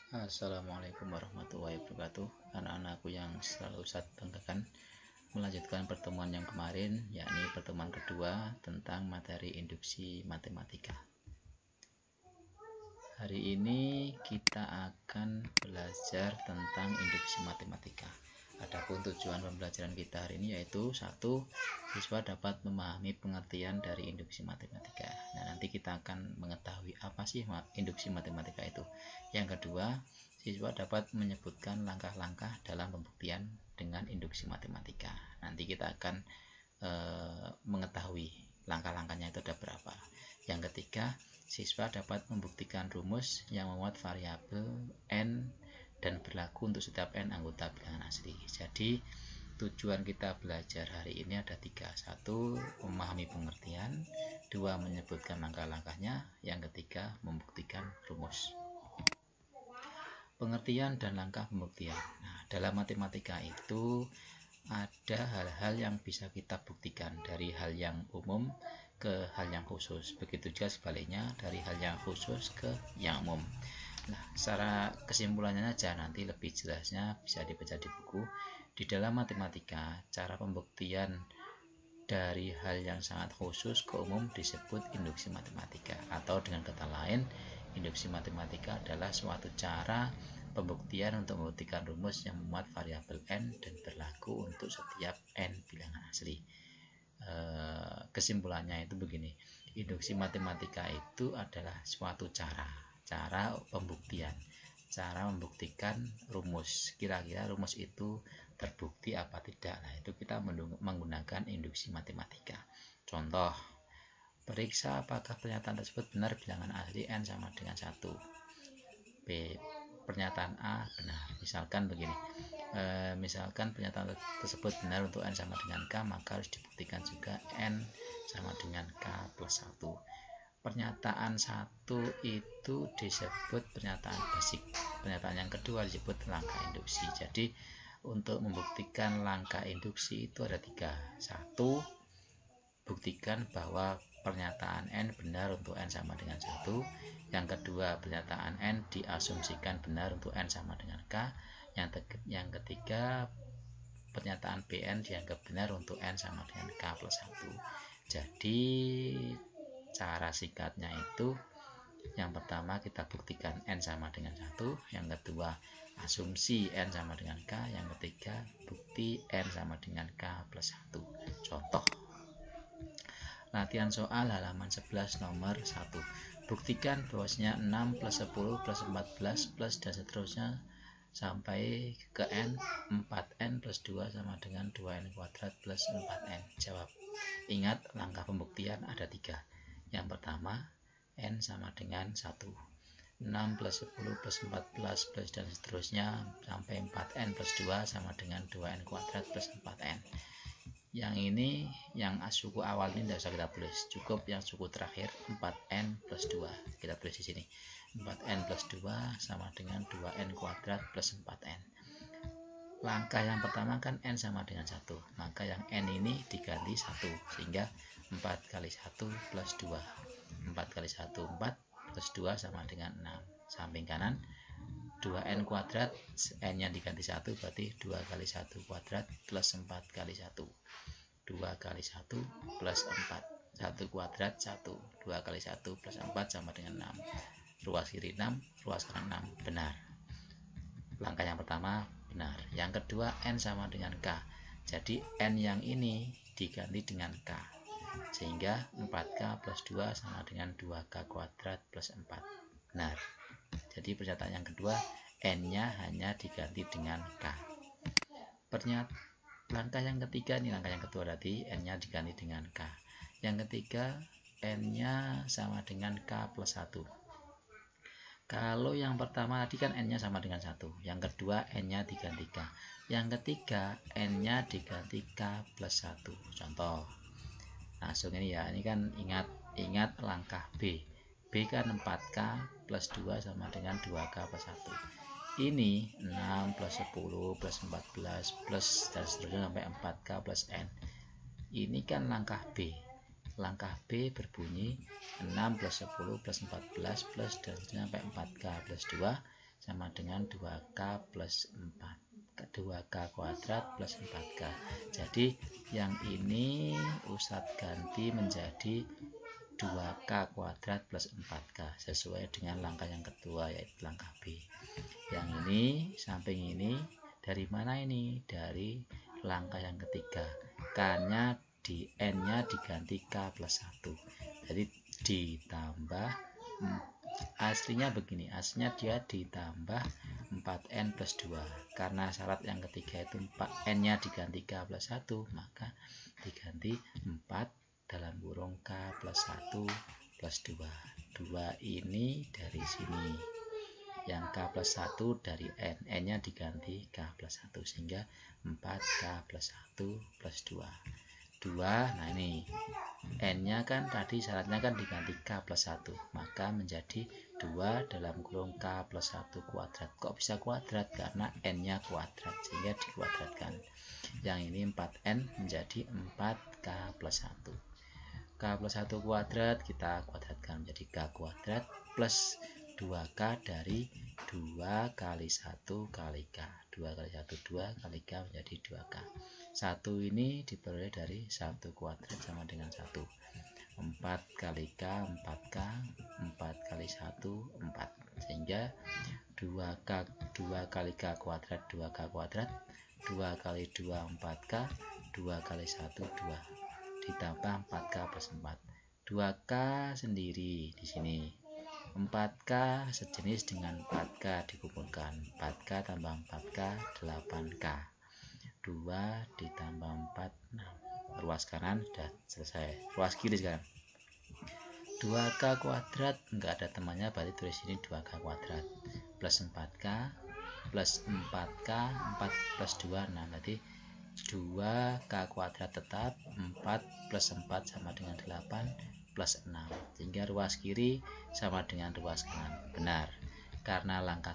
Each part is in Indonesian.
Assalamualaikum warahmatullahi wabarakatuh. Anak-anakku yang selalu saya banggakan, melanjutkan pertemuan yang kemarin, yakni pertemuan kedua tentang materi induksi matematika. Hari ini kita akan belajar tentang induksi matematika. Adapun tujuan pembelajaran kita hari ini yaitu 1. Siswa dapat memahami pengertian dari induksi matematika. Nah, nanti kita akan mengetahui apa sih induksi matematika itu. Yang kedua, siswa dapat menyebutkan langkah-langkah dalam pembuktian dengan induksi matematika. Nanti kita akan mengetahui langkah-langkahnya itu ada berapa. Yang ketiga, siswa dapat membuktikan rumus yang memuat variabel n dan berlaku untuk setiap n anggota bilangan asli. Jadi tujuan kita belajar hari ini ada 3. 1. Memahami pengertian. 2. Menyebutkan langkah-langkahnya. Yang ketiga, membuktikan rumus. Pengertian dan langkah pembuktian. Nah, dalam matematika itu ada hal-hal yang bisa kita buktikan, dari hal yang umum ke hal yang khusus. Begitu juga sebaliknya, dari hal yang khusus ke yang umum. Nah, secara kesimpulannya aja, nanti lebih jelasnya bisa dibaca di buku. Di dalam matematika, cara pembuktian dari hal yang sangat khusus ke umum disebut induksi matematika. Atau dengan kata lain, induksi matematika adalah suatu cara pembuktian untuk membuktikan rumus yang memuat variabel n dan berlaku untuk setiap n bilangan asli. Kesimpulannya itu begini, induksi matematika itu adalah suatu cara pembuktian, cara membuktikan rumus. Kira-kira rumus itu terbukti apa tidak. Nah, itu kita menggunakan induksi matematika. Contoh, periksa apakah pernyataan tersebut benar bilangan asli n sama dengan 1. B. Pernyataan A benar. Misalkan begini, misalkan pernyataan tersebut benar untuk n sama dengan k, maka harus dibuktikan juga n sama dengan k plus 1. Pernyataan 1 itu disebut pernyataan basic. Pernyataan yang kedua disebut langkah induksi. Jadi untuk membuktikan langkah induksi itu ada 3. 1. Buktikan bahwa pernyataan n benar untuk n sama dengan 1. Yang kedua, pernyataan n diasumsikan benar untuk n sama dengan k. Yang ketiga, pernyataan Bn dianggap benar untuk n sama dengan k plus 1. Jadi cara singkatnya itu, yang pertama kita buktikan n sama dengan 1, yang kedua asumsi n sama dengan k, yang ketiga bukti n sama dengan k plus 1. Contoh, latihan soal halaman 11 nomor 1. Buktikan bahwasanya 6 plus 10 plus 14 plus dan seterusnya sampai ke n, 4n plus 2 sama dengan 2n kuadrat plus 4n. Jawab. Ingat, langkah pembuktian ada 3. Yang pertama, n sama dengan 1. 6 plus 10 plus 14 plus dan seterusnya sampai 4n plus 2 sama dengan 2n kuadrat plus 4n. Yang ini, yang suku awal ini tidak usah kita tulis, cukup yang suku terakhir 4n plus 2. Kita tulis di sini. 4n plus 2 sama dengan 2n kuadrat plus 4n. Langkah yang pertama kan n sama dengan 1, maka yang n ini diganti 1, sehingga 4 kali 1 plus 2. 4 kali 1, 4 plus 2 sama dengan 6. Samping kanan 2n kuadrat, n nya diganti 1, berarti 2 kali 1 kuadrat plus 4 kali 1. 2 kali 1 plus 4. 1 kuadrat 1. 2 kali 1 plus 4 sama dengan 6. Ruas kiri 6, ruas kanan 6. Benar. Langkah yang pertama benar. Yang kedua, n sama dengan k. Jadi n yang ini diganti dengan k, sehingga 4k plus 2 sama dengan 2k kuadrat plus 4. Benar. Jadi pernyataan yang kedua, n nya hanya diganti dengan k. Langkah yang ketiga, ini langkah yang kedua tadi, n nya diganti dengan k. Yang ketiga, n nya sama dengan k plus 1. Kalau yang pertama tadi kan n nya sama dengan 1, yang kedua n nya diganti k, yang ketiga n nya diganti k plus 1. Contoh, langsung ini ya, ini kan ingat langkah B. B kan 4k plus 2 sama dengan 2k plus 1. Ini 6 plus 10 plus 14 plus dan seterusnya sampai 4k plus n. Ini kan langkah B. Langkah B berbunyi 6 plus 10 plus 14 plus dan sampai 4k plus 2 sama dengan 2K plus 2K kuadrat plus 4K. Jadi yang ini Ustadz ganti menjadi 2K kuadrat plus 4K sesuai dengan langkah yang kedua, yaitu langkah B. Yang ini samping ini dari mana ini? Dari langkah yang ketiga. K-nya di N-nya diganti K plus 1. Jadi ditambah, aslinya begini, aslinya dia ditambah 4N plus 2. Karena syarat yang ketiga itu N-nya diganti K plus 1, maka diganti 4 dalam kurung K plus 1 plus 2. 2 ini dari sini, yang K plus 1 dari N, N-nya diganti K plus 1, sehingga 4K plus 1 plus 2. Nah ini N-nya kan tadi syaratnya kan diganti K plus 1, maka menjadi 2 dalam kurung K plus 1 kuadrat. Kok bisa kuadrat? Karena N-nya kuadrat, sehingga dikuadratkan. Yang ini 4N menjadi 4K plus 1. K plus 1 kuadrat kita kuadratkan menjadi K kuadrat plus 2K dari 2 kali 1 kali K. 2 kali 1, 2 kali K menjadi 2K. 1 ini diperoleh dari 1 kuadrat sama dengan 1. 4 kali K, 4K, 4 kali 1, 4. Sehingga 2 kali K kuadrat, 2K kuadrat, 2 kali 2, 4K, 2 kali 1, 2. Ditambah 4K plus 4. 2K sendiri di sini. 4K sejenis dengan 4K dikumpulkan. 4K tambah 4K 8K. 2 ditambah 4 6. Ruas kanan sudah selesai. Ruas kiri sekarang. 2K kuadrat enggak ada temannya, berarti tulis sini 2K kuadrat plus 4K plus 4K 4 plus 2 6. Berarti 2K kuadrat tetap, 4 plus 4 sama dengan 8 plus 6, sehingga ruas kiri sama dengan ruas kanan. Benar, karena langkah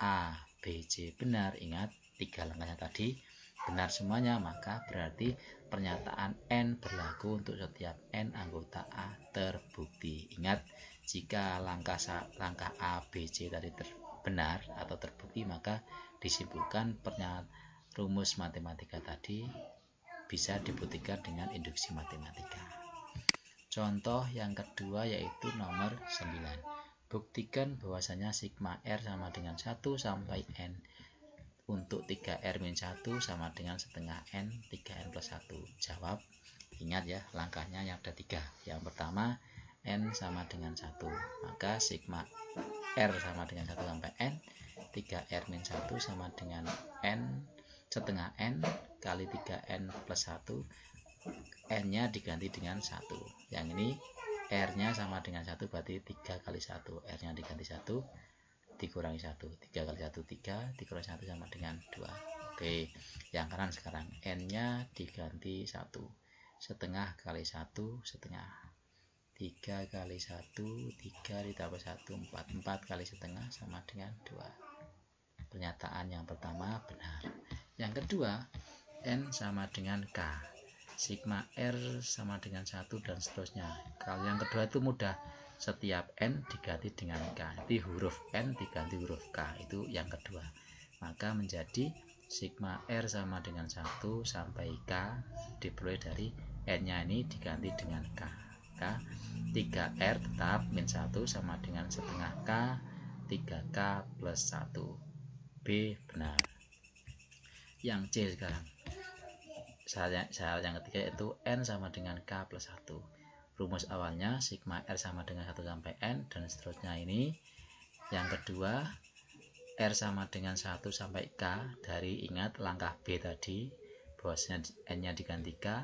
A, B, C benar. Ingat 3 langkahnya tadi benar semuanya, maka berarti pernyataan N berlaku untuk setiap N anggota A terbukti. Ingat, jika langkah A, B, C tadi benar atau terbukti, maka disimpulkan rumus matematika tadi bisa dibuktikan dengan induksi matematika. Contoh yang kedua yaitu nomor 9. Buktikan bahwasanya sigma R sama dengan 1 sampai N untuk 3R-1 sama dengan setengah N 3N plus 1. Jawab. Ingat ya, langkahnya yang ada 3. Yang pertama, N sama dengan 1. Maka sigma R sama dengan 1 sampai N, 3R-1 sama dengan N setengah N kali 3N plus 1. N-nya diganti dengan 1. Yang ini R-nya sama dengan 1, berarti 3 kali 1. R-nya diganti 1, dikurangi 1. 3 kali 1, 3, dikurangi 1 sama dengan 2. Oke, yang kanan sekarang. N-nya diganti 1. Setengah kali 1, setengah. 3 kali 1, 3 ditambah 1, 4. 4 kali setengah sama dengan 2. Pernyataan yang pertama benar. Yang kedua, N sama dengan K. Sigma R sama dengan 1 dan seterusnya. Kalau yang kedua itu mudah, setiap N diganti dengan K. Jadi huruf N diganti huruf K, itu yang kedua. Maka menjadi sigma R sama dengan 1 sampai K diperoleh dari N-nya ini diganti dengan K. 3R tetap min 1 sama dengan setengah K, 3K plus 1. B benar. Yang C sekarang. Syarat yang ketiga yaitu N sama dengan K plus 1. Rumus awalnya sigma R sama dengan 1 sampai N dan seterusnya ini. Yang kedua, R sama dengan 1 sampai K dari ingat langkah B tadi, bahwasanya N-nya diganti K.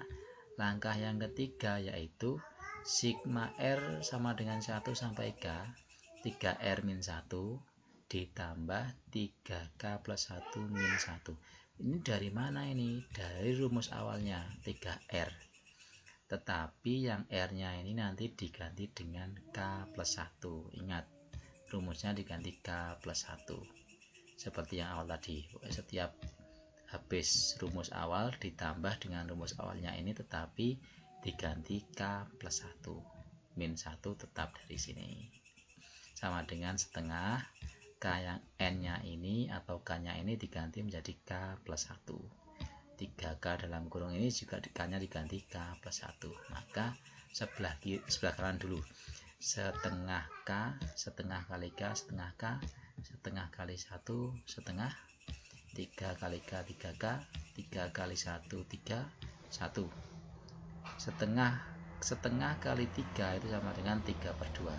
Langkah yang ketiga yaitu sigma R sama dengan 1 sampai K, 3R min 1 ditambah 3K plus 1 min 1. Ini dari mana ini? Dari rumus awalnya 3R. Tetapi yang R-nya ini nanti diganti dengan K plus 1. Ingat, rumusnya diganti K plus 1. Seperti yang awal tadi. Setiap habis rumus awal ditambah dengan rumus awalnya ini, tetapi diganti K plus 1. Min 1 tetap dari sini. Sama dengan setengah K yang N nya ini atau K nya ini diganti menjadi K plus 1. 3K dalam kurung ini juga K nya diganti K plus 1. Maka sebelah kanan dulu, setengah K, setengah kali K, setengah K, setengah kali 1, setengah 3 kali K, 3K, 3 kali 1, 3, 1. Setengah kali 3 itu sama dengan 3 per 2.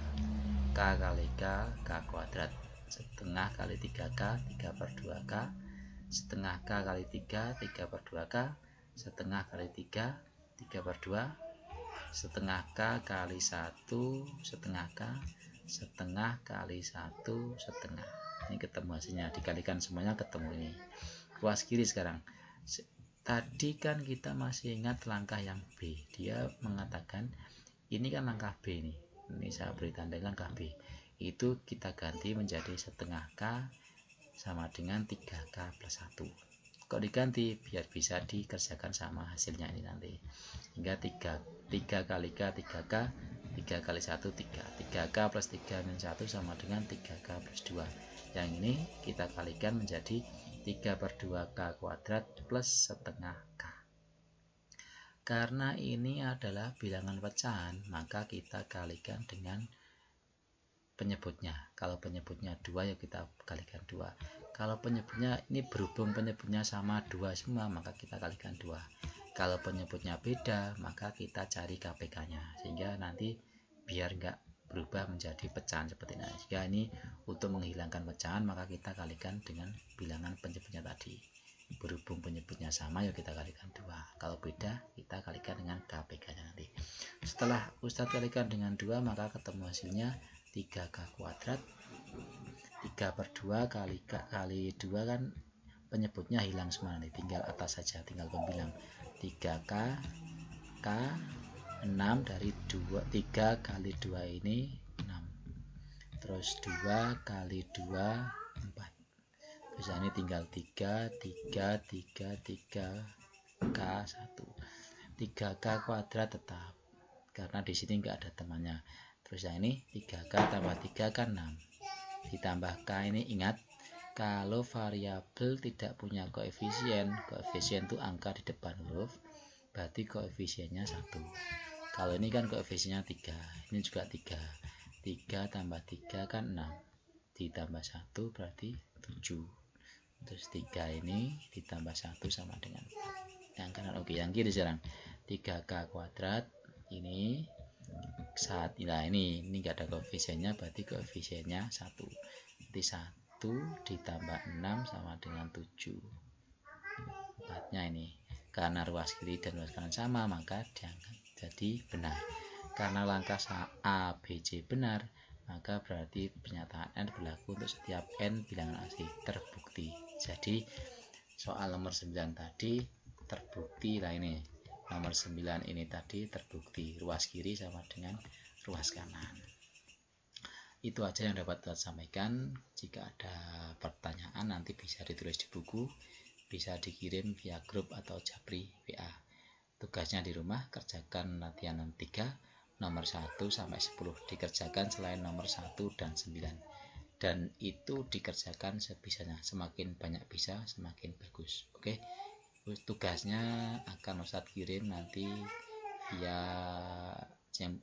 K kali K, K kuadrat. Setengah kali 3K, 3 per 2K. Setengah K kali 3, 3 per 2K. Setengah kali 3, 3 per 2. Setengah K kali 1, setengah K. Setengah kali 1, setengah. Ini ketemu hasilnya, dikalikan semuanya ketemu ini. Ruas kiri sekarang. Tadi kan kita masih ingat langkah yang B. Dia mengatakan ini kan langkah B nih. Ini saya beri tanda langkah B. Itu kita ganti menjadi setengah K sama dengan 3K plus 1. Kok diganti? Biar bisa dikerjakan sama hasilnya ini nanti. Hingga 3 kali K, 3K, 3 kali 1, 3. 3K plus 3 minus 1 sama dengan 3K plus 2. Yang ini kita kalikan menjadi 3 per 2K kuadrat plus setengah K. Karena ini adalah bilangan pecahan, maka kita kalikan dengan penyebutnya. Kalau penyebutnya 2 ya kita kalikan 2. Kalau penyebutnya ini berhubung penyebutnya sama 2 semua, maka kita kalikan 2. Kalau penyebutnya beda, maka kita cari KPK-nya. Sehingga nanti biar enggak berubah menjadi pecahan seperti ini. Jika ini untuk menghilangkan pecahan, maka kita kalikan dengan bilangan penyebutnya tadi. Berhubung penyebutnya sama, ya kita kalikan 2. Kalau beda, kita kalikan dengan KPK-nya nanti. Setelah Ustadz kalikan dengan 2, maka ketemu hasilnya 3K kuadrat. 3 per 2 kali K kali 2 kan penyebutnya hilang semua nih, tinggal atas saja, tinggal pembilang. 3K K 6 dari 2, 3 kali 2 ini 6. Terus 2 kali 2 4. Terus ini tinggal 3 K 1. 3K kuadrat tetap karena di sini enggak ada temannya. Terus yang ini 3K tambah 3 kan 6. Ditambah K ini, ingat kalau variabel tidak punya koefisien itu angka di depan huruf, berarti koefisiennya 1. Kalau ini kan koefisiennya 3, ini juga 3. 3 tambah 3 kan 6. Ditambah 1 berarti 7. Terus 3 ini ditambah 1 sama dengan 4. Yang kanan oke, yang kiri sekarang 3K kuadrat ini saat ini enggak ada koefisiennya, berarti koefisiennya 1. Jadi 1 ditambah 6 sama dengan 7. 4-nya ini. Karena ruas kiri dan ruas kanan sama, maka diangkat jadi benar. Karena langkah A, B, C benar, maka berarti pernyataan N berlaku untuk setiap N bilangan asli, terbukti. Jadi soal nomor 9 tadi terbukti lah ini. Nomor 9 ini tadi terbukti ruas kiri sama dengan ruas kanan. Itu aja yang dapat saya sampaikan. Jika ada pertanyaan nanti bisa ditulis di buku, bisa dikirim via grup atau japri WA. Tugasnya di rumah kerjakan latihan 3 nomor 1 sampai 10, dikerjakan selain nomor 1 dan 9. Dan itu dikerjakan sebisanya, semakin banyak bisa semakin bagus. Oke. Tugasnya akan Ustadz kirim nanti via,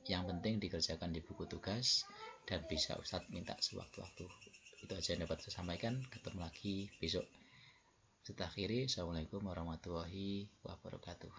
yang penting dikerjakan di buku tugas dan bisa Ustadz minta sewaktu-waktu. Itu aja yang dapat saya sampaikan. Ketemu lagi besok. Kita akhiri. Assalamualaikum warahmatullahi wabarakatuh.